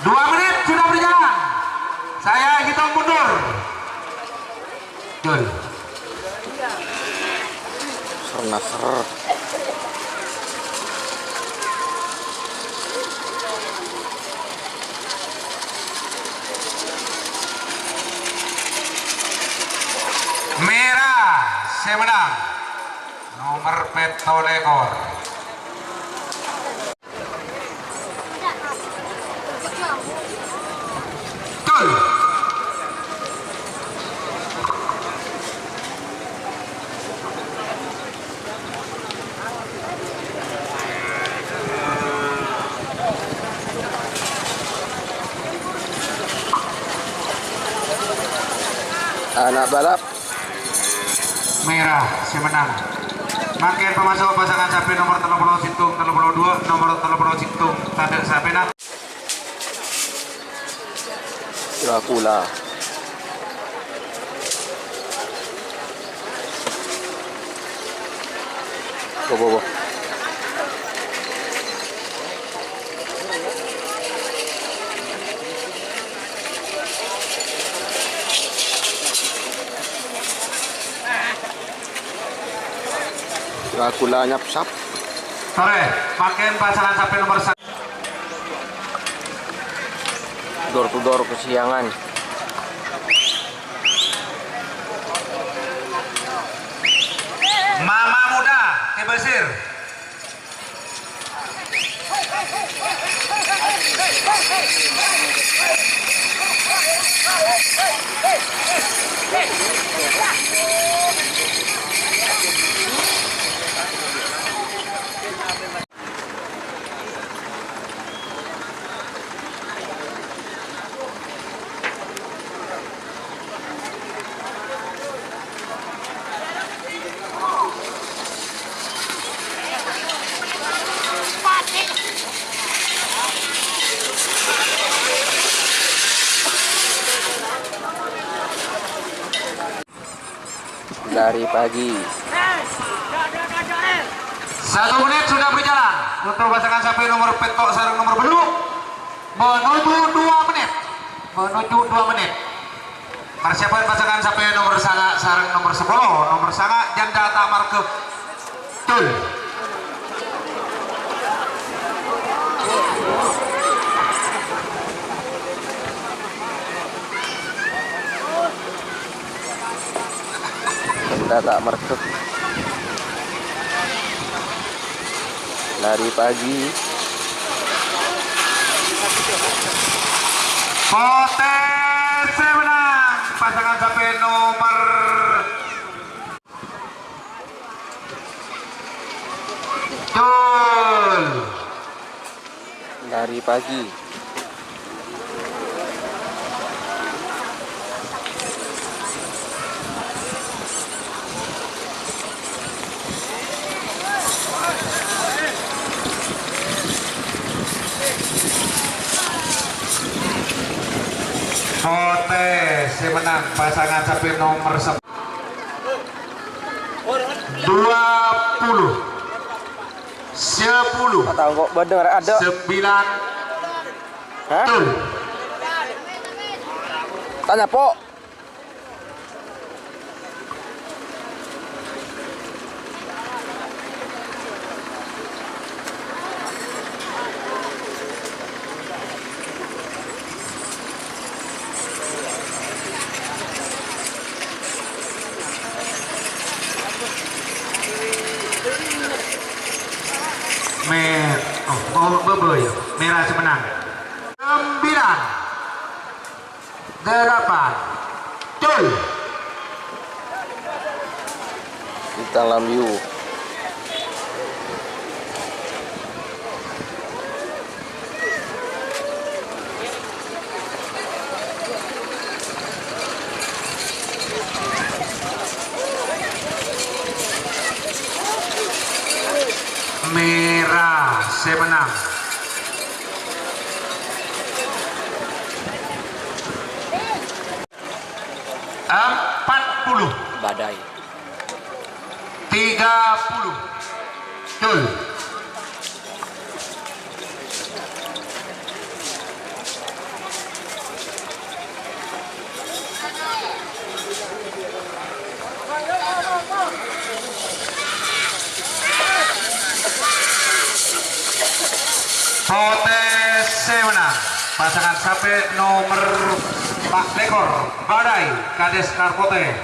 2 menit sudah berjalan. Saya hitung mundur. Jul. Nasr. Merah Semenang nomor Peto Lekor. Jul. Anak balap Merah Semenang. Makin pemasok pasangan sapi nomor 30 Sintung 32 nomor 30 Sintung tanda sapena. Dracula. Bobo. Dracula nyap-sap. Sore, makin pasangan sapi nomor 1. Door to door kesiangan. Mama Muda Tibesir. Dari pagi. 1 menit sudah berjalan untuk pasangan sapi nomor Peto sarung nomor Beluk menuju 2 menit. Menuju 2 menit. Persiapan pasangan sapi nomor Sanga sarung nomor 10 nomor Sanga janda tamar ke Jul. Tak merkep. Lari pagi. Potensi menang pasangan sapi nomor Jul. Lari pagi. Potensi menang pasangan sapi nomor 10. 20 10 Tahu kok bener ada 9. Hah? Jul. Tanya po. Merah Semenang 9 8 Jul. Kita lamyu. Merah Semenang 40 Badai. 30 Jul. Potese menang. Pasangan sapi nomor 4 ekor Badai Kades Karpote.